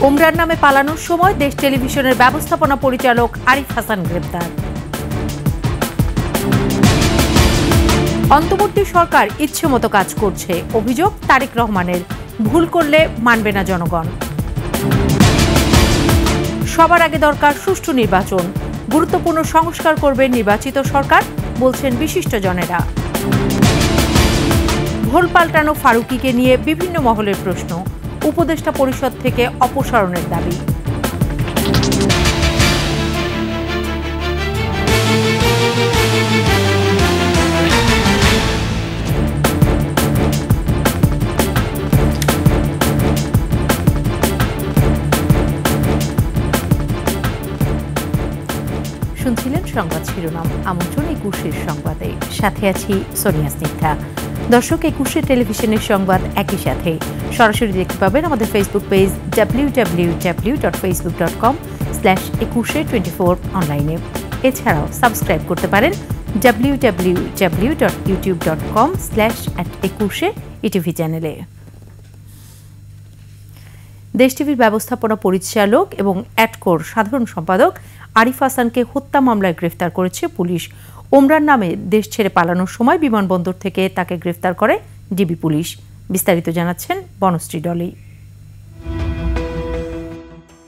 ওমরার নামে পালানোর সময় দেশ টেলিভিশনের ব্যবস্থাপনা পরিচালক আরিফ হাসান গ্রেপ্তার। অন্তর্বর্তী সরকার ইচ্ছেমতো কাজ করছে, অভিযোগ তারেক রহমানের। ভুল করলে মানবে না জনগণ। সবার আগে দরকার সুষ্ঠু নির্বাচন, গুরুত্বপূর্ণ সংস্কার করবে নির্বাচিত সরকার, বলছেন বিশিষ্টজনেরা। ভোল পাল্টানো ফারুকীকে নিয়ে বিভিন্ন মহলের প্রশ্ন, উপদেষ্টা পরিষদ থেকে অপসারণের দাবি। শুনছিলেন সংবাদ শিরোনাম। আমন্ত্রণ 21 সংবাদে, সাথে আছি সোনিয়া স্নিগ্ধা। দর্শক, 21 টেলিভিশনের সংবাদ একই সাথে সরাসরি দেখতে পাবেন আমাদের ফেসবুক পেজ www.facebook.com/2124 অনলাইনে। এছাড়াও সাবস্ক্রাইব করতে পারেন www.youtube.com/@21 চ্যানেলে। দেশ টিভির ব্যবস্থাপনা পরিচালক এবং অ্যাটকোর সাধারণ সম্পাদক আরিফ হাসানকে হত্যা মামলায় গ্রেফতার করেছে পুলিশ। ওমরার নামে দেশ ছেড়ে পালানোর সময় বিমানবন্দর থেকে তাকে গ্রেফতার করে ডিবি পুলিশ। বিস্তারিত জানাচ্ছেন বনশ্রী ডলি।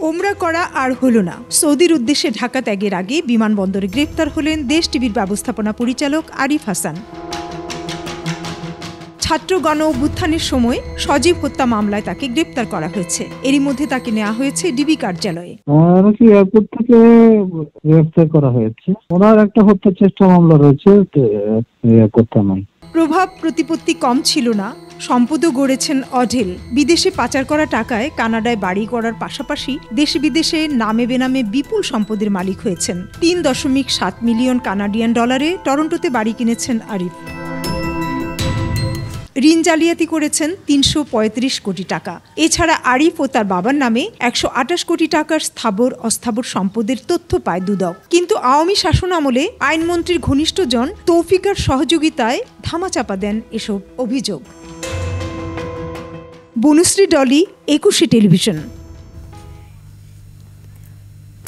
ওমরা করা আর হলো না। সৌদির উদ্দেশ্যে ঢাকা ত্যাগের আগে বিমানবন্দরে গ্রেফতার হলেন দেশ টিভির ব্যবস্থাপনা পরিচালক আরিফ হাসান। ছাত্র গণ অভ্যুত্থানের সময় সজীব হত্যা মামলায় তাকে গ্রেপ্তার করা হয়েছে। এরই মধ্যে তাকে নেওয়া হয়েছে ডিবি কার্যালয়ে। এয়ারপোর্ট থেকে গ্রেপ্তার করা হয়েছে। ওনার একটা হত্যা চেষ্টা মামলা রয়েছে, প্রভাব প্রতিপত্তি কম ছিল না, সম্পদও গড়েছেন অঢেল। বিদেশে পাচার করা টাকায় কানাডায় বাড়ি করার পাশাপাশি দেশে বিদেশে নামে বেনামে বিপুল সম্পদের মালিক হয়েছেন। 3.7 মিলিয়ন কানাডিয়ান ডলারে টরন্টোতে বাড়ি কিনেছেন আরিফ। ঋণ জালিয়াতি করেছেন 335 কোটি টাকা। এছাড়া আরিফ ও তার বাবার নামে 128 কোটি টাকার স্থাবর অস্থাবর সম্পদের তথ্য পায় দুদক। কিন্তু আওয়ামী শাসন আমলে আইনমন্ত্রীর ঘনিষ্ঠজন তৌফিকার সহযোগিতায় ধামাচাপা দেন এসব অভিযোগ। বনশ্রী ডলি, 21 টেলিভিশন।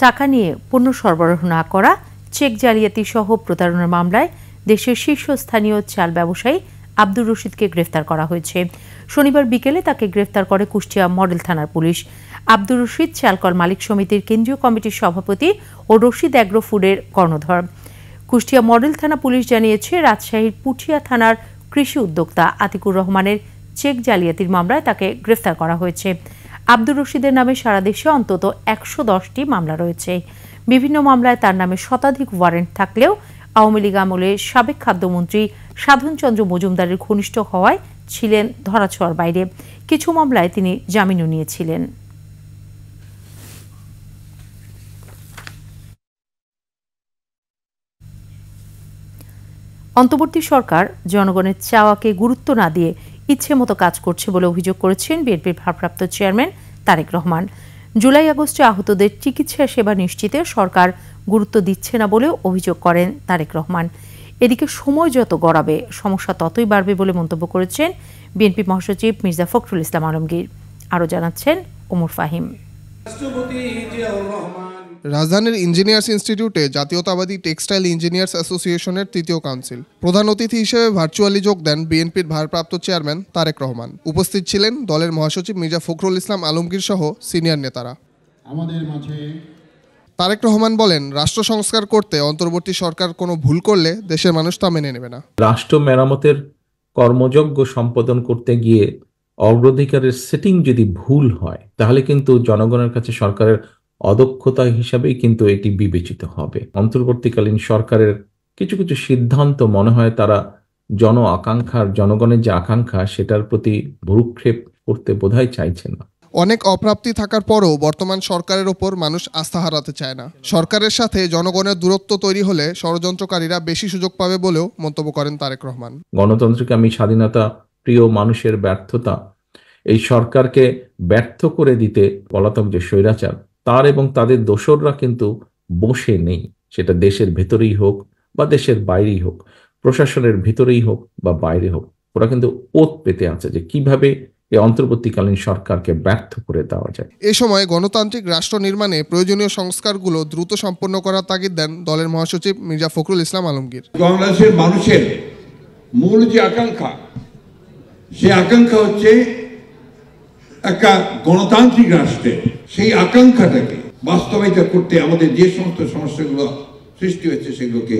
টাকা নিয়ে পণ্য সরবরাহ না করা, চেক জালিয়াতি সহ প্রতারণার মামলায় দেশের শীর্ষস্থানীয় চাল ব্যবসায়ী আব্দুর রশিদকে গ্রেফতার করা হয়েছে। শনিবার বিকেলে তাকে গ্রেফতার করে কুষ্টিয়া মডেল থানার পুলিশ। আব্দুর রশিদ চালকল মালিক সমিতির কেন্দ্রীয় কমিটির সভাপতি ও রশিদ অ্যাগ্রো ফুডের কর্ণধর। কুষ্টিয়া মডেল থানা পুলিশ জানিয়েছে, রাজশাহীর পুঠিয়া থানার কৃষি উদ্যোক্তা আতিকুর রহমানের চেক জালিয়াতির মামলায় তাকে গ্রেফতার করা হয়েছে। আব্দুর রশিদের নামে সারা দেশে অন্তত 110টি মামলা রয়েছে। বিভিন্ন মামলায় তার নামে শতাধিক ওয়ারেন্ট থাকলেও আওয়ামী লীগ আমলে সাবেক খাদ্যমন্ত্রী সাধনচন্দ্র মজুমদারের ঘনিষ্ঠ হওয়ায় ছিলেন ধরাছোঁয়ার বাইরে। কিছু মামলায় তিনি জামিনও নিয়েছিলেন। অন্তর্বর্তী সরকার জনগণের চাওয়াকে গুরুত্ব না দিয়ে ইচ্ছেমতো কাজ করছে বলে অভিযোগ করেছেন বিএনপির ভারপ্রাপ্ত চেয়ারম্যান তারেক রহমান। জুলাই আগস্টে আহতদের চিকিৎসা সেবা নিশ্চিতে সরকার গুরুত্ব দিচ্ছে না বলেও অভিযোগ করেন তারেক রহমান। এদিকে সময় যত গড়াবে সমস্যা ততই বাড়বে বলে মন্তব্য করেছেন বিএনপি মহাসচিব মির্জা ফখরুল ইসলাম আলমগীর। আরও জানাচ্ছেন ওমর ফাহিম। রাজধানীর ইঞ্জিনিয়ার্স ইনস্টিটিউটে জাতীয়তাবাদী টেক্সটাইল ইঞ্জিনিয়ার্স অ্যাসোসিয়েশনের তৃতীয় কাউন্সিল। প্রধান অতিথি হিসেবে ভার্চুয়ালি যোগ দেন বিএনপির ভারপ্রাপ্ত চেয়ারম্যান তারেক রহমান। উপস্থিত ছিলেন দলের মহাসচিব মির্জা ফখরুল ইসলাম আলমগীর সহ সিনিয়র নেতারা। তারেক রহমান বলেন, রাষ্ট্র সংস্কার করতে অন্তর্বর্তী সরকার কোনো ভুল করলে দেশের মানুষ তা মেনে নেবে না। রাষ্ট্র মেরামতের কর্মযজ্ঞ সম্পাদন করতে গিয়ে অগ্রাধিকারের সেটিং যদি ভুল হয়, তাহলে কিন্তু জনগণের কাছে সরকারের অদক্ষতা হিসাবেই কিন্তু এটি বিবেচিত হবে। অন্তর্বর্তীকালীন সরকারের কিছু কিছু সিদ্ধান্ত মনে হয় তারা জনগণের যে আকাঙ্ক্ষা সেটার প্রতি ভ্রুক্ষেপ করতে বোধহয় চাইছে না। অনেক অপ্রাপ্তি থাকার পরও বর্তমান সরকারের ওপর মানুষ আস্থা হারাতে চায় না। সরকারের সাথে জনগণের দূরত্ব তৈরি হলে ষড়যন্ত্রকারীরা বেশি সুযোগ পাবে বলেও মন্তব্য করেন তারেক রহমান। গণতন্ত্রকামী স্বাধীনতা প্রিয় মানুষের ব্যর্থতা এই সরকারকে ব্যর্থ করে দিতে পলাতক যে স্বৈরাচার তার এবং তাদের দোসররা কিন্তু বসে নেই। সেটা দেশের ভেতরেই হোক বা দেশের বাইরেই হোক, প্রশাসনের ভেতরেই হোক বা বাইরে হোক, ওরা কিন্তু ওত পেতে আছে যে কিভাবে এই অন্তর্বর্তীকালীন সরকারকে ব্যর্থ করে দেওয়া যায়। এ সময় গণতান্ত্রিক রাষ্ট্র নির্মাণে প্রয়োজনীয় সংস্কারগুলো দ্রুত সম্পন্ন করার তাগিদ দেন দলের মহাসচিব মির্জা ফখরুল ইসলাম আলমগীর। বাংলাদেশের মানুষের মূল যে আকাঙ্ক্ষা, সেই আকাঙ্ক্ষা হচ্ছে একটা গণতান্ত্রিক রাষ্ট্রে। সেই আকাঙ্ক্ষাটাকে বাস্তবায়িত করতে আমাদের যে সমস্ত সমস্যাগুলো সৃষ্টি হয়েছে সেগুলোকে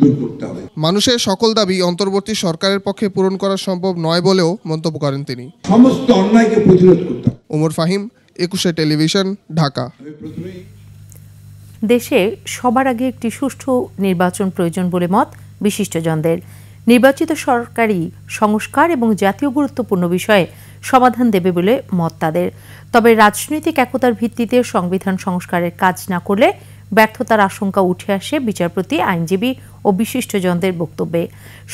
দূর করতে হবে। মানুষের সকল দাবি অন্তর্বর্তী সরকারের পক্ষে পূরণ করা সম্ভব নয় বলেও মন্তব্য করেন তিনি। সমস্ত অন্যায়কে প্রতিরোধ করতে হবে। ওমর ফাহিম, 21 টেলিভিশন, ঢাকা। দেশে সবার আগে একটি সুষ্ঠু নির্বাচন প্রয়োজন বলে মত বিশিষ্টজনদের। নির্বাচিত সরকারি সংস্কার এবং জাতীয় গুরুত্বপূর্ণ বিষয়ে সমাধান দেবে বলে মত তাদের। তবে রাজনৈতিক একতার ভিত্তিতে সংবিধান সংস্কারের কাজ না করলে ব্যর্থতার আশঙ্কা উঠে আসে বিচারপতি, আইনজীবী ও বিশিষ্টজনদের বক্তব্যে।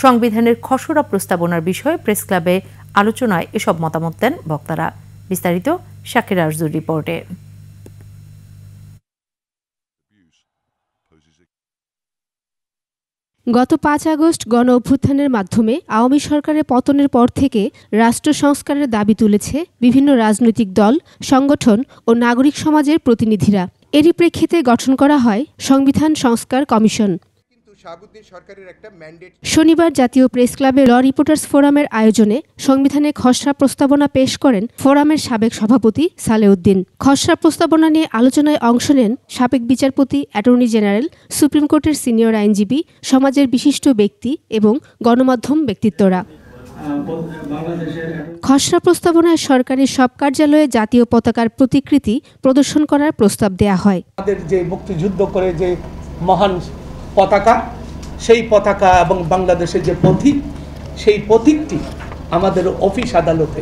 সংবিধানের খসড়া প্রস্তাবনার বিষয়ে প্রেস ক্লাবে আলোচনায় এসব মতামত দেন বক্তারা। বিস্তারিত শাকির আরজুর রিপোর্টে। গত 5 আগস্ট গণ অভ্যুত্থানের মাধ্যমে আওয়ামী সরকারের পতনের পর থেকে রাষ্ট্র সংস্কারের দাবি তুলেছে বিভিন্ন রাজনৈতিক দল, সংগঠন ও নাগরিক সমাজের প্রতিনিধিরা। এরই প্রেক্ষিতে গঠন করা হয় সংবিধান সংস্কার কমিশন। শনিবার জাতীয় প্রেস ক্লাবে ল রিপোর্টার্স ফোরামের আয়োজনে সংবিধানে খসড়া প্রস্তাবনা পেশ করেন ফোরামের সাবেক সভাপতি সালেউদ্দিন। খসড়া প্রস্তাবনা নিয়ে আলোচনায় অংশ নেন সাবেক বিচারপতি, অ্যাটর্নি জেনারেল, সুপ্রিম কোর্টের সিনিয়র আইনজীবী, সমাজের বিশিষ্ট ব্যক্তি এবং গণমাধ্যম ব্যক্তিত্বরা। খসড়া প্রস্তাবনায় সরকারি সব কার্যালয়ে জাতীয় পতাকার প্রতিকৃতি প্রদর্শন করার প্রস্তাব দেয়া হয়। আমাদের যে মুক্তিযুদ্ধ করে যে মহান পতাকা, সেই পতাকা এবং বাংলাদেশের যে প্রতীক, সেই প্রতীকটি আমাদের অফিস আদালতে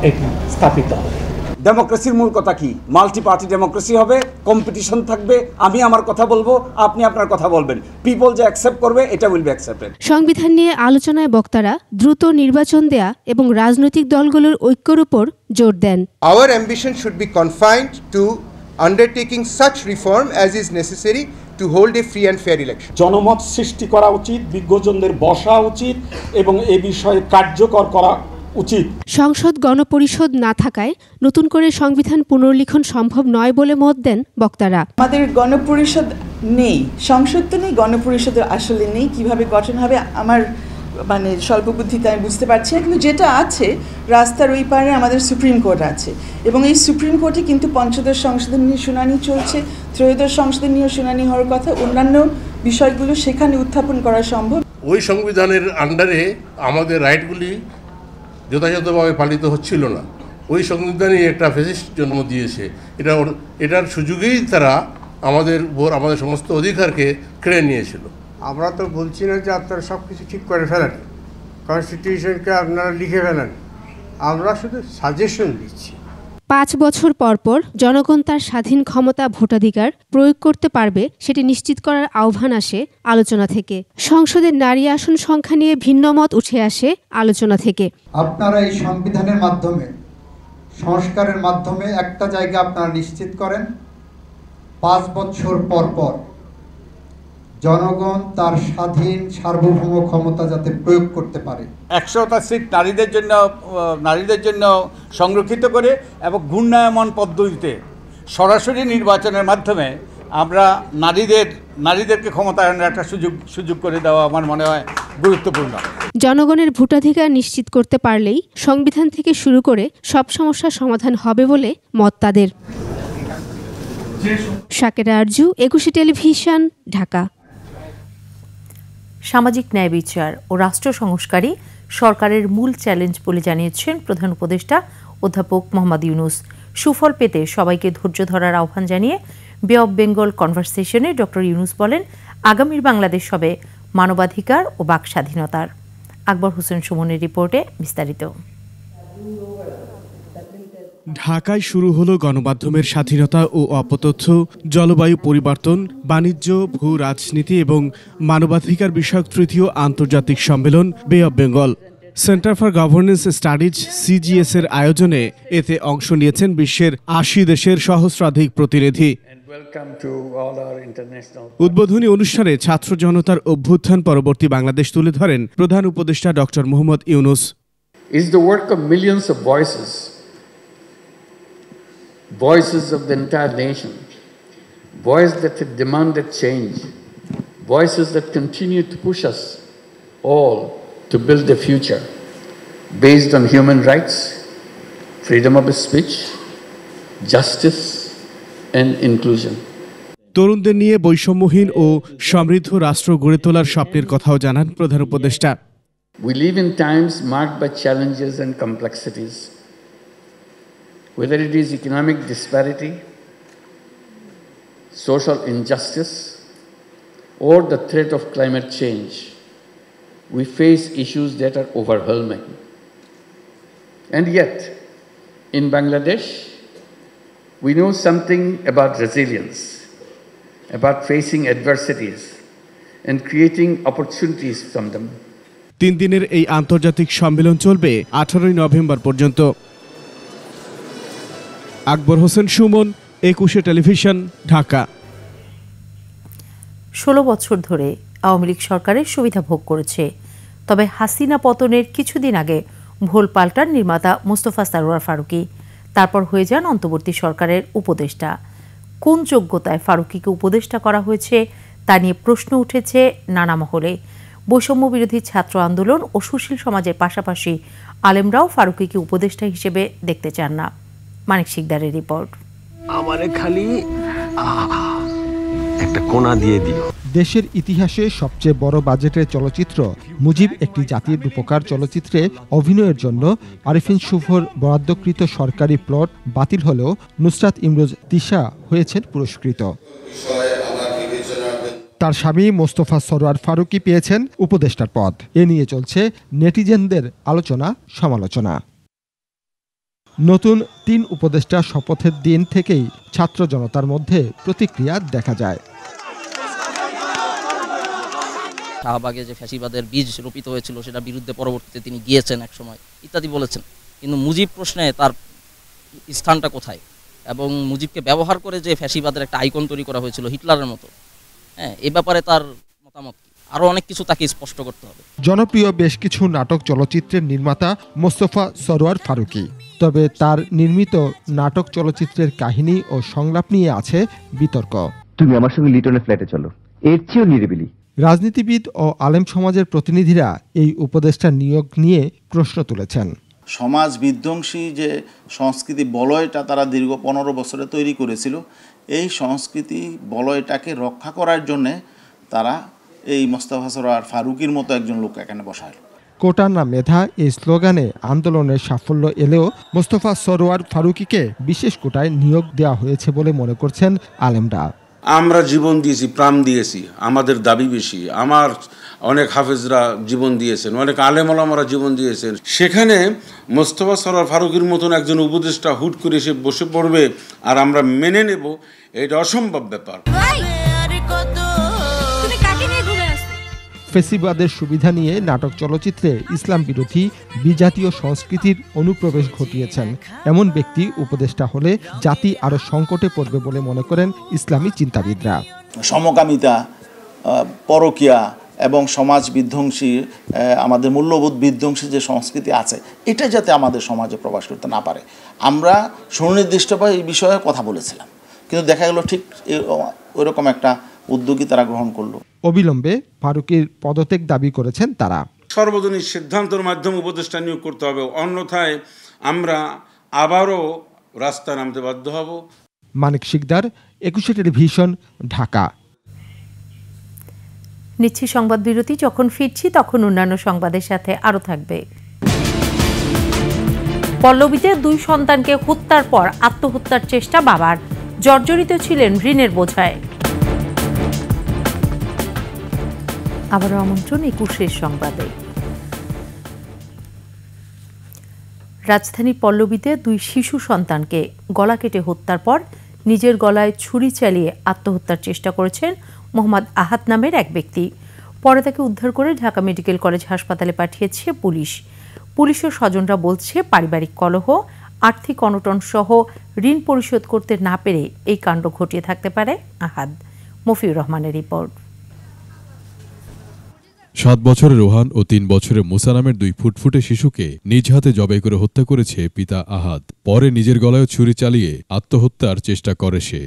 এটি স্থাপিত হবে। ডেমোক্রেসির মূল কথা কি? মাল্টি পার্টি ডেমোক্রেসি হবে, কম্পিটিশন থাকবে, আমি আমার কথা বলবো, আপনি আপনার কথা বলবেন, পিপল যে অ্যাকসেপ্ট করবে এটা উইল বি অ্যাকসেপ্টেড। সংবিধান নিয়ে আলোচনায় বক্তারা দ্রুত নির্বাচন দেয়া এবং রাজনৈতিক দলগুলোর ঐক্যের উপর জোর দেন। Our ambition should be confined to undertaking such reform as is necessary to hold a free and fair election. জনমত সৃষ্টি করা উচিত, বিজ্ঞজনদের বসা উচিত এবং এ বিষয়ে কার্যকর করা উচিত। সংসদ গণপরিষদ না থাকায় নতুন করে সংবিধান পুনর্লিখন সম্ভব নয় বলে মত দেন বক্তারা। আমাদের গণপরিষদ নেই, সংসদ তো নেই, গণপরিষদ আসলে নেই। কিভাবে গঠন হবে আমার স্বল্প বুদ্ধিতে আমি বুঝতে পারছি না, কিন্তু যেটা আছে রাস্তার ওই পারে আমাদের সুপ্রিম কোর্ট আছে এবং এই সুপ্রিম কোর্টে কিন্তু পঞ্চদশ সংশোধন নিয়ে শুনানি চলছে, ত্রয়োদশ সংশোধন নিয়ে শুনানি হওয়ার কথা, অন্যান্য বিষয়গুলো সেখানে উত্থাপন করা সম্ভব। ওই সংবিধানের আন্ডারে আমাদের রাইটগুলি যথাযথভাবে পালিত হচ্ছিল না। ওই সংবিধানই একটা ফেসিস্ট জন্ম দিয়েছে। এটার সুযোগেই তারা আমাদের সমস্ত অধিকারকে কেড়ে নিয়েছিল। আমরা তো বলছি না যে আপনারা সব কিছু ঠিক করে ফেলেন, কনস্টিটিউশনকে আপনারা লিখে ফেলেন, আমরা শুধু সাজেশন দিচ্ছি। 5 বছর পর পর জনগণ তার স্বাধীন ক্ষমতা ভোটাধিকার প্রয়োগ করতে পারবে সেটি নিশ্চিত করার আহ্বান আসে আলোচনা থেকে। সংসদের নারী আসন সংখ্যা নিয়ে ভিন্ন মত উঠে আসে আলোচনা থেকে। আপনারা এই সংবিধানের মাধ্যমে, সংস্কারের মাধ্যমে একটা জায়গা আপনারা নিশ্চিত করেন, 5 বছর পর পর জনগণ তার স্বাধীন সার্বভৌম ক্ষমতা যাতে প্রয়োগ করতে পারে। 100টা সিট নারীদের জন্য সংরক্ষিত করে এবং ঘূর্ণায়মান পদ্ধতিতে সরাসরি নির্বাচনের মাধ্যমে আমরা নারীদেরকে ক্ষমতায়নের একটা সুযোগ করে দেওয়া আমার মনে হয় গুরুত্বপূর্ণ। জনগণের ভোটাধিকার নিশ্চিত করতে পারলেই সংবিধান থেকে শুরু করে সব সমস্যার সমাধান হবে বলে মত তাদের। শাকিরা আরজু, 21 টেলিভিশন, ঢাকা। সামাজিক ন্যায় বিচার ও রাষ্ট্র সংস্কারই সরকারের মূল চ্যালেঞ্জ বলে জানিয়েছেন প্রধান উপদেষ্টা অধ্যাপক মোহাম্মদ ইউনূস। সুফল পেতে সবাইকে ধৈর্য ধরার আহ্বান জানিয়ে বে অব বেঙ্গল কনভারসেশনে ডক্টর ইউনূস বলেন, আগামীর বাংলাদেশ হবে মানবাধিকার ও বাক স্বাধীনতার। আকবর হোসেন সুমনের রিপোর্টে বিস্তারিত। ঢাকায় শুরু হলো গণমাধ্যমের স্বাধীনতা ও অপতথ্য, জলবায়ু পরিবর্তন, বাণিজ্য, ভূ রাজনীতি এবং মানবাধিকার বিষয়ক তৃতীয় আন্তর্জাতিক সম্মেলন বে of Bengal. Centre for governance studies CGS এর আয়োজনে এতে অংশ নিয়েছেন বিশ্বের 80 দেশের সহস্রাধিক প্রতিনিধি। উদ্বোধনী অনুষ্ঠানে ছাত্র জনতার অভ্যুত্থান পরবর্তী বাংলাদেশ তুলে ধরেন প্রধান উপদেষ্টা doctor Mohammad Yunus. is the work of millions of voices, voices of the entire nation, voices that have demanded change, voices that continue to push us all to build a future based on human rights, freedom of speech, justice and inclusion. তরুণদের নিয়ে বৈষম্যহীন ও সমৃদ্ধ রাষ্ট্র গড়ে তোলার স্বপ্নের কথাও জানান প্রধান উপদেষ্টা। We live in times marked by challenges and complexities. Whether it is economic disparity, social injustice, or the threat of climate change, we face issues that are overwhelming. And yet, in Bangladesh, we know something about resilience, about facing adversities and creating opportunities from them. 3 দিনের এই আন্তর্জাতিক সম্মেলন চলবে 18 November পর্যন্ত। Akbar Hossain Suman, 21 television, Dhaka. 16 বছর ধরে আওয়ামী লীগ সরকারের সুবিধা ভোগ করেছে, তবে হাসিনা পতনের কিছুদিন আগে ভোল পাল্টান নির্মাতা মোস্তফা সরোয়ার ফারুকী, তারপর হয়ে যান অন্তর্বর্তী সরকারের উপদেষ্টা। কোন যোগ্যতায় ফারুকীকে উপদেষ্টা করা হয়েছে তা নিয়ে প্রশ্ন উঠেছে নানা মহলে। বৈষম্য বিরোধী ছাত্র আন্দোলন ও সুশীল সমাজের পাশাপাশি আলেমরাও ফারুকীকে উপদেষ্টা হিসেবে দেখতে চান না। মানিক শিকদারের রিপোর্ট। আমারে খালি একটা কোণা দিয়ে দিও। দেশের ইতিহাসে সবচেয়ে বড় বাজেটের চলচ্চিত্র মুজিব একটি জাতির রূপকার চলচ্চিত্রে অভিনয়ের জন্য আরিফিন শুভর বরাদ্দকৃত সরকারি প্লট বাতিল হলেও নুসরাত ইমরোজ তিশা হয়েছেন পুরস্কৃত। তার স্বামী মোস্তফা সরোয়ার ফারুকী পেয়েছেন উপদেষ্টার পদ। এ নিয়ে চলছে নেটিজেনদের আলোচনা সমালোচনা। নতুন 3 উপদেষ্টা শপথের দিন থেকেই ছাত্র জনতার মধ্যে প্রতিক্রিয়া দেখা যায়। শাহবাগে যে ফ্যাসিবাদের বীজ রোপিত হয়েছিল সেটা বিরুদ্ধে পরবর্তীতে তিনি গিয়েছেন এক সময় ইত্যাদি বলেছেন, কিন্তু মুজিব প্রশ্নে তার স্থানটা কোথায় এবং মুজিবকে ব্যবহার করে যে ফ্যাসিবাদের একটা আইকন তৈরি করা হয়েছিল হিটলারের মতো, হ্যাঁ, এ ব্যাপারে তার মতামত কি? আরও অনেক কিছু তাকে স্পষ্ট করতে হবে। জনপ্রিয় বেশ কিছু নাটক চলচ্চিত্রের নির্মাতা মোস্তফা সরোয়ার ফারুকী, তবে তার নির্মিত নাটক চলচ্চিত্রের কাহিনী ও সংলাপ নিয়ে আছে বিতর্ক। তুমি আমার সঙ্গে লিটনের ফ্ল্যাটে চলো, এর চেয়েও নিরিবিলি। রাজনীতিবিদ ও আলেম সমাজের প্রতিনিধিরা এই উপদেষ্টা নিয়োগ নিয়ে প্রশ্ন তুলেছেন। সমাজ বিধ্বংসী যে সংস্কৃতি বলয়টা তারা দীর্ঘ 15 বছরে তৈরি করেছিল, এই সংস্কৃতি বলয়টাকে রক্ষা করার জন্যে তারা এই মোস্তফা সরোয়ার ফারুকীর মতো একজন লোক এখানে বসায়। কোটা না মেধা এই স্লোগানে আন্দোলনের সাফল্য এলেও মোস্তফা সরোয়ার ফারুকীকে বিশেষ কোটায় নিয়োগ দেওয়া হয়েছে বলে মনে করছেন আলেমরা। আমরা জীবন দিয়েছি, প্রাণ দিয়েছি, আমাদের দাবি বেশি। আমার অনেক হাফেজরা জীবন দিয়েছেন, অনেক আলেম ওলামারা জীবন দিয়েছেন। সেখানে মোস্তফা সরোয়ার ফারুকীর মতন একজন উপদেষ্টা হুট করে এসে বসে পড়বে আর আমরা মেনে নেব, এটা অসম্ভব ব্যাপার। ফেসিবাদের সুবিধা নিয়ে নাটক চলচ্চিত্রে ইসলাম বিরোধী বিজাতীয় সংস্কৃতির অনুপ্রবেশ ঘটিয়েছেন এমন ব্যক্তি উপদেষ্টা হলে জাতি আরো সংকটে পড়বে বলে মনে করেন ইসলামী চিন্তাবিদরা। সমকামিতা, পরকীয়া এবং সমাজ বিধ্বংসী, আমাদের মূল্যবোধ বিধ্বংসী যে সংস্কৃতি আছে, এটা যাতে আমাদের সমাজে প্রকাশ করতে না পারে, আমরা সুনির্দিষ্টভাবে এই বিষয়ে কথা বলেছিলাম, কিন্তু দেখা গেল ঠিক ওইরকম একটা উদ্যোগই তারা গ্রহণ করলো। অবিলম্বে ফারুকীর পদত্যাগ দাবি করেছেন তারা। সর্বজনীন সিদ্ধান্তের মাধ্যমে উপদেষ্টা নিয়োগ করতে হবে, অন্যথায় আমরা আবারও রাস্তায় নামতে বাধ্য হব। মানিক শিকদার, 21 টেলিভিশন, ঢাকা। নিচ্ছি সংবাদ বিরতি, যখন ফিরছি তখন অন্যান্য সংবাদের সাথে আরও থাকবে। পল্লবীতে 2 সন্তানকে হত্যার পর আত্মহত্যার চেষ্টা বাবার, জর্জরিত ছিলেন ঋণের বোঝায়। আবারও আমন্ত্রণ 21 সংবাদে। রাজধানীর পল্লবীতে 2 শিশু সন্তানকে গলা কেটে হত্যার পর নিজের গলায় ছুরি চালিয়ে আত্মহত্যার চেষ্টা করেছেন মোহাম্মদ আহাদ নামের এক ব্যক্তি। পরে তাকে উদ্ধার করে ঢাকা মেডিকেল কলেজ হাসপাতালে পাঠিয়েছে পুলিশ। পুলিশের স্বজনরা বলছে পারিবারিক কলহ, আর্থিক অনটন সহ ঋণ পরিশোধ করতে না পেরে এই কাণ্ড ঘটিয়ে থাকতে পারে আহাদ। মফিউর রহমানের রিপোর্ট। 7 বছরের রোহান ও 3 বছরের মুসা নামের 2 ফুটফুটে শিশুকে নিজ হাতে জবাই করে হত্যা করেছে পিতা আহাদ। পরে নিজের গলায় ছুরি চালিয়ে আত্মহত্যার চেষ্টা করে সে।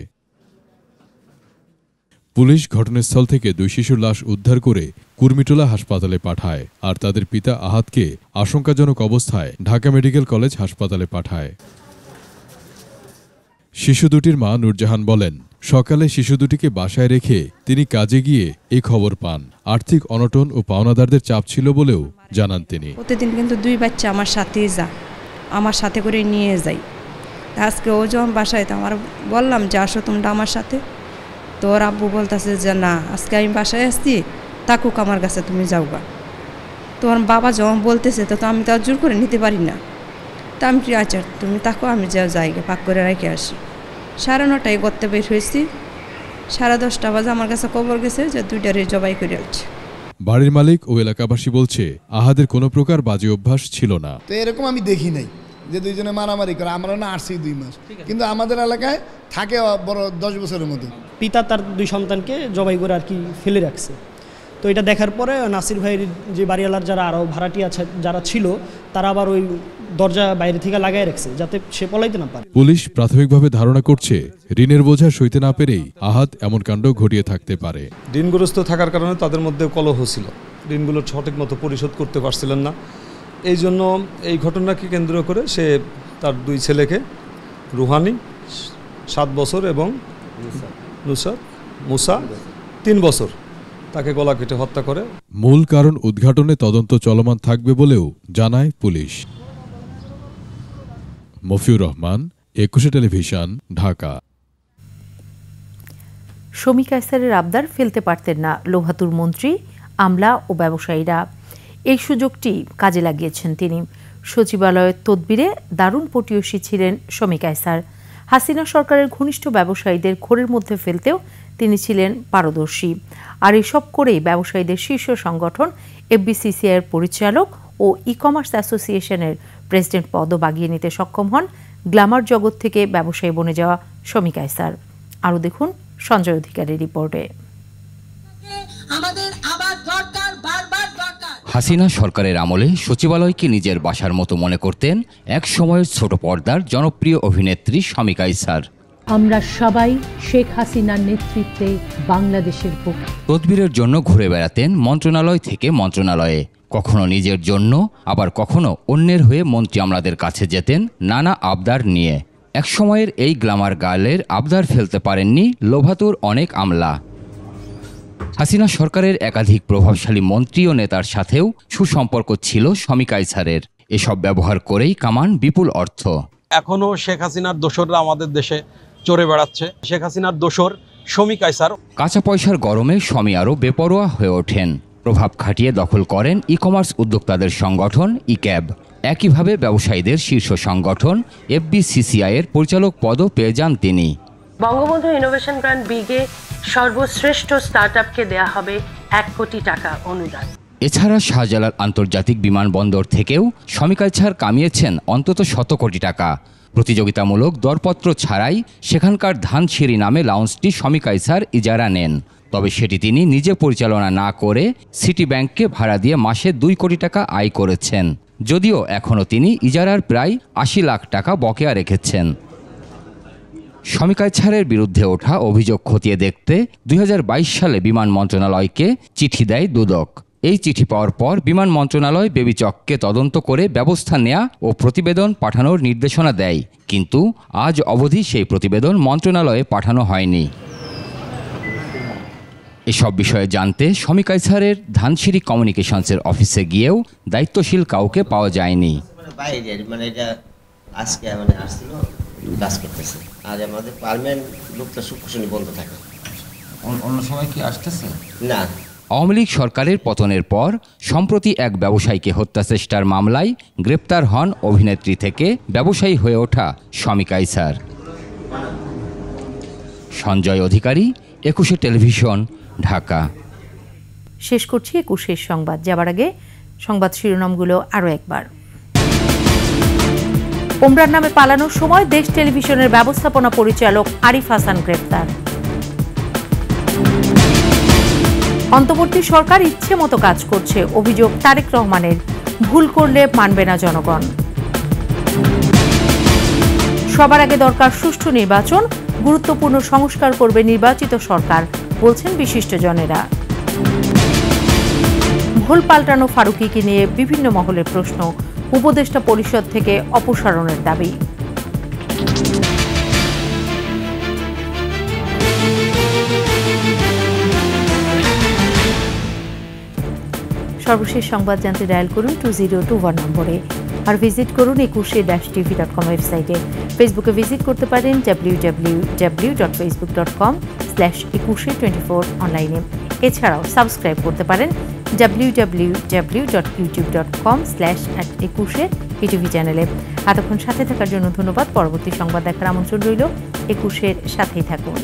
পুলিশ ঘটনাস্থল থেকে 2 শিশুর লাশ উদ্ধার করে কুর্মিটোলা হাসপাতালে পাঠায়, আর তাদের পিতা আহাদকে আশঙ্কাজনক অবস্থায় ঢাকা মেডিকেল কলেজ হাসপাতালে পাঠায়। শিশু দুটির মা নূরজাহান বলেন, সকালে শিশু দুটিকে বাসায় রেখে তিনি কাজে গিয়ে এই খবর পান। আর্থিক অনটন ও পাওনাদারদের চাপ ছিল বলেও জানান তিনি। প্রতিদিন কিন্তু 2 বাচ্চা আমার সাথেই আমার সাথে করে নিয়ে যাই। আজকে ও যখন বাসায় তো আমার বললাম যে আসো তোমরা আমার সাথে, তো ওর আব্বু বলতেছে যে না আজকে আমি বাসায় আসছি, তাকুক আমার কাছে তুমি যাওগা। তোমার বাবা যখন বলতেছে তো আমি তো জোর করে নিতে পারি না। তা আমি আচ্ছা তুমি তাকো, আমি যাও জায়গা পাক করে রেখে আসি। 9:30টায় করতে বের হয়েছি, 10:30 বাজে আমার কাছে খবর গেছে যে 2টারে জবাই করে আসছে। বাড়ির মালিক ও এলাকাবাসী বলছে আহাদের কোনো প্রকার বাজে অভ্যাস ছিল না। তো এরকম আমি দেখি নাই যে দুইজনে মারামারি করে। আমরা না আসছি 2 মাস, কিন্তু আমাদের এলাকায় থাকে বড় 10 বছরের মতো। পিতা তার 2 সন্তানকে জবাই করে আর কি ফেলে রাখছে। তো এটা দেখার পরে নাসির ভাইয়ের যে বাড়িওয়ালার যারা আরও ভাড়াটি আছে যারা ছিল, তারা আবার ওই দরজা বাইরে থেকে লাগাই রাখছে যাতে সে পলাইতে না পারে। পুলিশ প্রাথমিকভাবে ধারণা করছে ঋণের বোঝা সইতে না পেরেই আহাদ এমন কাণ্ড ঘটিয়ে থাকতে পারে। ঋণগ্রস্ত থাকার কারণে তাদের মধ্যে কলহ ছিল, ঋণগুলো সঠিক মতো পরিশোধ করতে পারছিলেন না। এই জন্য এই ঘটনাকে কেন্দ্র করে সে তার 2 ছেলেকে, রুহানি 7 বছর এবং মুসা 3 বছর, তাকে গলা কেটে হত্যা করে। মূল কারণ উদ্ঘাটনে তদন্ত চলমান থাকবে বলেও জানায় পুলিশ। মফিউর রহমান, 21 টেলিভিশন, ঢাকা। শমী কায়সারের আবদার ফেলতে পারতেন না লোহাতুর মন্ত্রী, আমলা ও ব্যবসায়ীরা। এই সুযোগটি কাজে লাগিয়েছেন তিনি। সচিবালয়ের তদবিরে দারুণ পটীয়সী ছিলেন শমী কায়সার। হাসিনা সরকারের ঘনিষ্ঠ ব্যবসায়ীদের ঘোরের মধ্যে ফেলতেও তিনি ছিলেন পারদর্শী। আর এসব করেই ব্যবসায়ীদের শীর্ষ সংগঠন এফবিসিসিআইয়ের পরিচালক ও ই-কমার্স অ্যাসোসিয়েশনের প্রেসিডেন্ট পদও বাগিয়ে নিতে সক্ষম হন গ্ল্যামার জগৎ থেকে ব্যবসায়ী বনে যাওয়া শমী কায়সার। আরও দেখুন সঞ্জয় অধিকারীর রিপোর্টে। হাসিনা সরকারের আমলে সচিবালয়কে নিজের বাসার মতো মনে করতেন এক সময়ের ছোট পর্দার জনপ্রিয় অভিনেত্রী শমী কায়সার। আমরা সবাই শেখ হাসিনার নেতৃত্বে বাংলাদেশের পক্ষে। তদবিরের জন্য ঘুরে বেড়াতেন মন্ত্রণালয় থেকে মন্ত্রণালয়ে, কখনো নিজের জন্য আবার কখনো অন্যের হয়ে মন্ত্রী আমলাদের কাছে যেতেন নানা আবদার নিয়ে। এক সময়ের এই গ্ল্যামার গার্লের আবদার ফেলতে পারেননি লোভাতুর অনেক আমলা। হাসিনা সরকারের একাধিক প্রভাবশালী মন্ত্রী ও নেতার সাথেও সুসম্পর্ক ছিল শমী কায়সারের। এসব ব্যবহার করেই কামান বিপুল অর্থ। এখনো শেখ হাসিনার দোসররা আমাদের দেশে চড়ে বেড়াচ্ছে। শেখ হাসিনার দোসর শমী কায়সার। কাঁচা পয়সার গরমে শমী আরও বেপরোয়া হয়ে ওঠেন। প্রভাব খাটিয়ে দখল করেন ই-কমার্স উদ্যোক্তাদের সংগঠন ইক্যাব। একইভাবে ব্যবসায়ীদের শীর্ষ সংগঠন এফবিসিসিআইয়ের পরিচালক পদও পেয়ে যান তিনি। বঙ্গবন্ধু ইনোভেশন গ্রান্ট বিগে সর্বশ্রেষ্ঠ স্টার্টআপকে দেয়া হবে 1 কোটি টাকা অনুদান। এছাড়া শাহজালাল আন্তর্জাতিক বিমানবন্দর থেকেও শমী কায়সার কামিয়েছেন অন্তত 100 কোটি টাকা। প্রতিযোগিতামূলক দরপত্র ছাড়াই সেখানকার ধানসিঁড়ি নামে লাউঞ্জটি শমী কায়সার ইজারা নেন। তবে সেটি তিনি নিজে পরিচালনা না করে সিটি ব্যাংককে ভাড়া দিয়ে মাসে 2 কোটি টাকা আয় করেছেন, যদিও এখনও তিনি ইজারার প্রায় 80 লাখ টাকা বকেয়া রেখেছেন। শমী কায়সারের বিরুদ্ধে ওঠা অভিযোগ খতিয়ে দেখতে 2022 সালে বিমান মন্ত্রণালয়কে চিঠি দেয় দুদক। এই চিঠি পাওয়ার পর বিমান মন্ত্রণালয় বেবিচককে তদন্ত করে ব্যবস্থা নেওয়া ও প্রতিবেদন পাঠানোর নির্দেশনা দেয়, কিন্তু আজ অবধি সেই প্রতিবেদন মন্ত্রণালয়ে পাঠানো হয়নি। এসব বিষয়ে জানতে শমী কায়সারের ধানসিঁড়ি কমিউনিকেশনসের অফিসে গিয়েও দায়িত্বশীল কাউকে পাওয়া যায়নি। আজকে আসছিল কাজ করতেছে, আর আমাদের পার্মানেন্ট লোকটা শুক্রশনি বন্ধ থাকে। অন্য সময় কি আসতেছে না। আওয়ামী লীগ সরকারের পতনের পর সম্প্রতি এক ব্যবসায়ীকে হত্যা চেষ্টার মামলায় গ্রেপ্তার হন অভিনেত্রী থেকে ব্যবসায়ী হয়ে ওঠা শমী কায়সার। সঞ্জয় অধিকারী, 21 টেলিভিশন, ঢাকা। শেষ করছি 21 সংবাদ। যাবার আগে সংবাদ শিরোনামগুলো আরও একবার। ওমরার নামে পালানোর সময় দেশ টেলিভিশনের ব্যবস্থাপনা পরিচালক আরিফ হাসান গ্রেপ্তার। অন্তর্বর্তী সরকার ইচ্ছে মতো কাজ করছে, অভিযোগ তারেক রহমানের। ভুল করলে মানবে না জনগণ। সবার আগে দরকার সুষ্ঠু নির্বাচন, গুরুত্বপূর্ণ সংস্কার করবে নির্বাচিত সরকার, বলছেন বিশিষ্টজনেরা। ভুল পাল্টানো ফারুকীকে নিয়ে বিভিন্ন মহলের প্রশ্ন, উপদেষ্টা পরিষদ থেকে অপসারণের দাবি। সর্বশেষ সংবাদ জানতে ডায়াল করুন 2021 নম্বরে, আর ভিজিট করুন ekushe-tv.com ওয়েবসাইটে। ফেসবুকে ভিজিট করতে পারেন www.facebook.com/ekushe24 অনলাইনে। এছাড়াও সাবস্ক্রাইব করতে পারেন www.youtube.com/@ekushe ইউটিউব চ্যানেলে। এতক্ষণ সাথে থাকার জন্য ধন্যবাদ। পরবর্তী সংবাদ দেখার আমন্ত্রণ রইল। একুশের সাথেই থাকুন।